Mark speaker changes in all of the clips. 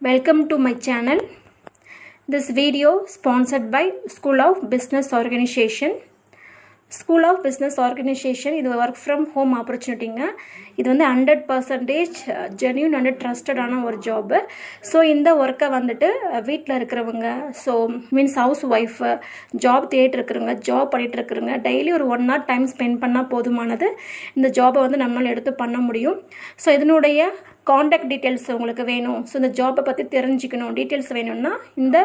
Speaker 1: Welcome to my channel. This video sponsored by School of Business Organization. School of Business Organization இது work from home ஆப்பர்ச்சுனிட்டிங்க. இது வந்து 100% genuine and ட்ரஸ்டடான ஒரு job. So இந்த ஒர்க்கை வந்துட்டு வீட்டில் இருக்கிறவங்க, so means house wife, job தேடிட்டு இருக்கிறவங்க, ஜாப் பண்ணிகிட்டு இருக்கிறவங்க டெய்லி ஒரு 1 hour டைம் ஸ்பெண்ட் பண்ணால் போதுமானது. இந்த ஜாபை வந்து நம்மளால் எடுத்து பண்ண முடியும். ஸோ இதனுடைய காண்டாக்ட் டீட்டெயில்ஸ் உங்களுக்கு வேணும், ஸோ இந்த ஜாப்பை பற்றி தெரிஞ்சுக்கணும், டீட்டெயில்ஸ் வேணும்னா இந்த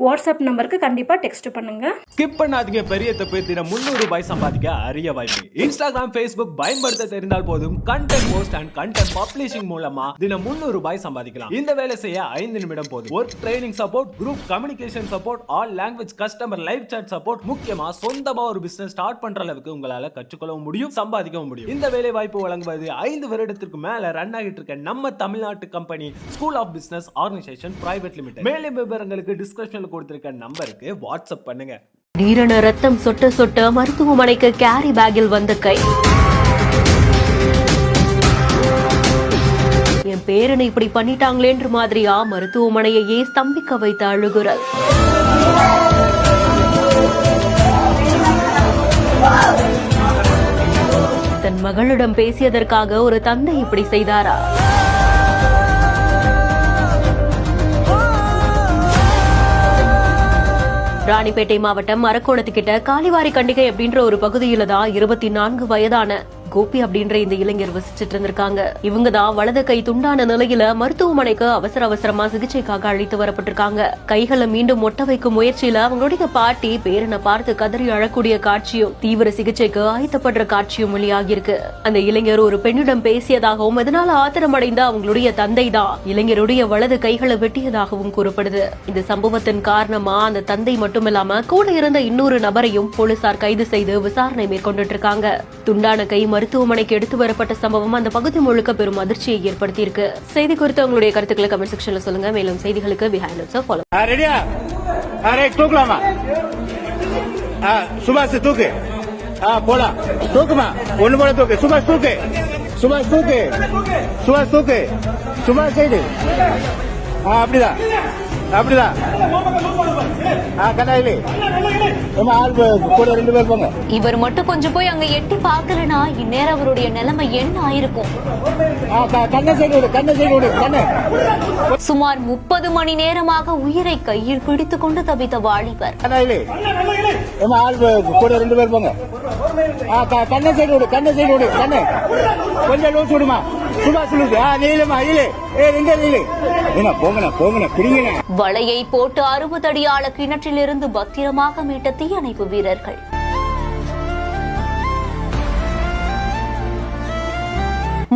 Speaker 1: வாட்ஸ்அப் நம்பருக்கு கண்டிப்பாக டெக்ஸ்ட் பண்ணுங்க.
Speaker 2: ஸ்கிப் பண்ணாதீங்க. பெரிய தப்பு தினம் 300 ரூபாய் சம்பாதிக்க அரிய வாய்ப்பு. இன்ஸ்டாகிராம், ஃபேஸ்புக் பயன்படுத்த தெரிந்தால் போதும் content post and content publishing மூலமா தினம் 300 ரூபாய் சம்பாதிக்கலாம். இந்த வேலை செய்ய 5 நிமிடம் போதும். Work training support, group communication support, all language customer live chat support, முக்கியமா சொந்தமா ஒரு பிசினஸ் ஸ்டார்ட் பண்ற அளவுக்கு உங்களால கற்றுக்கொள்ளவும் முடியும், சம்பாதிக்கவும் முடியும். இந்த வேலை வாய்ப்பு வழங்குவது 5 வருடத்திற்கு மேல ரன் ஆகிட்டு இருக்க நம்ம தமிழ்நாட்டு company school of business organisation private limited. மேலும் விவரங்களுக்கு டிஸ்கிரிப்ஷன்ல கொடுத்திருக்க நம்பருக்கு வாட்ஸ்அப் பண்ணுங்க.
Speaker 3: நீரண ரத்தம் சொட்ட சொட்ட மருத்துவமனைக்கு கேரி பேக்கில் வந்த கை. என் பேரனை இப்படி பண்ணிட்டாங்களேன்ற மாதிரியா மருத்துவமனையையே ஸ்தம்பிக்க வைத்த அழுகுரல். தன் மகளிடம் பேசியதற்காக ஒரு தந்தை இப்படி செய்தாரா? ராணிப்பேட்டை மாவட்டம் அரக்கோணத்துக்கிட்ட காலிவாரி கண்டிகை அப்படின்ற ஒரு பகுதியில தான் 24 வயதான கோபி அப்படின்ற இந்த இளைஞர் வசிச்சிட்டு இருந்திருக்காங்க. இவங்க தான் வலது கை துண்டான நிலையில மருத்துவமனைக்கு அவசரமா சிகிச்சைக்காக அழைத்து வரப்பட்டிருக்காங்க. கைகளை மீண்டும் ஒட்ட வைக்கும் முயற்சியில அவங்களுடைய பாட்டி பேரனை பார்த்து கதறி அழக்கூடிய காட்சியும் தீவிர சிகிச்சைக்கு ஆயத்தப்படுற காட்சியும் வெளியாகிருக்கு. அந்த இளைஞர் ஒரு பெண்ணிடம் பேசியதாகவும் இதனால ஆத்திரமடைந்த அவங்களுடைய தந்தை தான் இளைஞருடைய வலது கைகளை வெட்டியதாகவும் கூறப்படுது. இந்த சம்பவத்தின் காரணமா அந்த தந்தை மட்டுமில்லாம கூட இருந்த இன்னொரு நபரையும் போலீசார் கைது செய்து விசாரணை மேற்கொண்டு இருக்காங்க. துண்டான கை மருத்துவமனைக்கு எடுத்து வரப்பட்ட சம்பவம் அந்த பகுதி முழுக்க பெரும் அதிர்ச்சியை ஏற்படுத்தியிருக்கு. செய்தி குறித்து உங்களுடைய கருத்துக்களை கமெண்ட் செக்ஷன்ல சொல்லுங்க. மேலும் செய்திகளுக்கு பிஹைண்ட் இட்ஸ் ஃபாலோ.
Speaker 4: ரெடியா? அரே தூக்கலாமா? சுபாஷ் தூக்கு. போலாம். தூக்குமா. ஒண்ணு போல தூக்கு. சுபாஷ் தூக்கு. சுபாஷ் தூக்கு. சுபாஷ் தூக்கு. சுபாஷ் சைடு. அப்படிதான். அப்படிதான்.
Speaker 3: இவர் மட்டும் கொஞ்சம் போய் அங்க எட்டி பாக்கலனா இந்நேரம் அவருடைய நிலைமை என்ன ஆயிருக்கும்? சுமார் 30 மணி நேரமாக உயிரை கையில் பிடித்துக் கொண்டு தவித்த வாலிபர்.
Speaker 4: கொஞ்சம் லூஸ் விடுமா. சுபாஷ் லூஸ். நீளமா இல்ல.
Speaker 3: வலையை போட்டு 60 அடி ஆழ கிணற்றிலிருந்து பத்திரமாக மீட்ட தீயணைப்பு வீரர்கள்.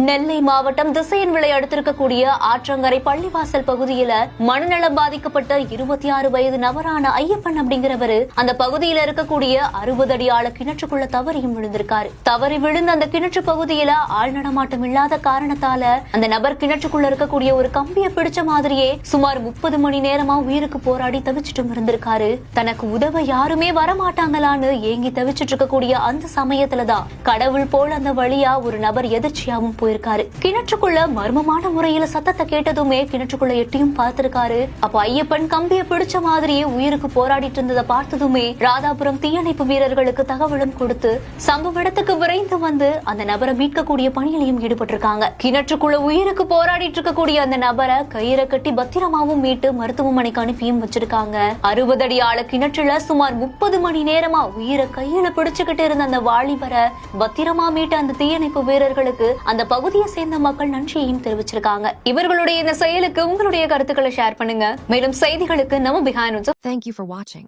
Speaker 3: நெல்லை மாவட்டம் திசையன் விளை அடுத்திருக்கக்கூடிய ஆற்றங்கரை பள்ளிவாசல் பகுதியில மனநலம் பாதிக்கப்பட்ட 26 வயது நபரான ஐயப்பன் அப்படிங்கிறவரு அந்த பகுதியில இருக்கக்கூடிய 60 அடி ஆழ கிணற்றுக்குள்ள தவறியும் விழுந்திருக்காரு. தவறி விழுந்த அந்த கிணற்று பகுதியில ஆள் நடமாட்டம் இல்லாத காரணத்தால அந்த நபர் கிணற்றுக்குள்ள இருக்கக்கூடிய ஒரு கம்பியை பிடிச்ச மாதிரியே சுமார் 30 மணி நேரமா உயிருக்கு போராடி தவிச்சிட்டும் இருந்திருக்காரு. தனக்கு உதவ யாருமே வரமாட்டாங்களான்னு ஏங்கி தவிச்சிட்டு இருக்கக்கூடிய அந்த சமயத்துலதான் கடவுள் போல அந்த வழியா ஒரு நபர் எதிர்ச்சியாவும் போயிருக்காரு. கிணற்றுக்குள்ள மர்மமான முறையில சத்தத்தை கேட்டதுமே கிணற்றுக்குள்ள எட்டியும் பார்த்திருக்காரு. அப்ப ஐயப்பன் கம்பிய பிடிச்ச மாதிரியே உயிருக்கு போராடிட்டு இருந்ததை பார்த்ததுமே ராதாபுரம் தீயணைப்பு வீரர்களுக்கு தகவலும் கொடுத்து சம்பவ இடத்துக்கு விரைந்து வந்து அந்த நபரை மீட்கக்கூடிய பணியிலையும் ஈடுபட்டிருக்காங்க. கிணற்றுக்குள்ள உயிருக்கு போராடிட்டு இருக்கக்கூடிய அந்த நபரை கயிறை கட்டி பத்திரமாவும் மீட்டு மருத்துவமனைக்கு அனுப்பியும் வச்சிருக்காங்க. 60 அடி ஆழ கிணற்றுல சுமார் 30 மணி நேரமா உயிரை கையில பிடிச்சுக்கிட்டு இருந்த அந்த வாலிபரை பத்திரமா மீட்ட அந்த தீயணைப்பு வீரர்களுக்கு அந்த பகுதியை சேர்ந்த மக்கள் நன்றியையும் தெரிவிச்சிருக்காங்க. இவர்களுடைய இந்த செயலுக்கு உங்களுடைய கருத்துக்களை ஷேர் பண்ணுங்க. மேலும் செய்திகளுக்கு நம்ம behind.
Speaker 5: Thank you for watching.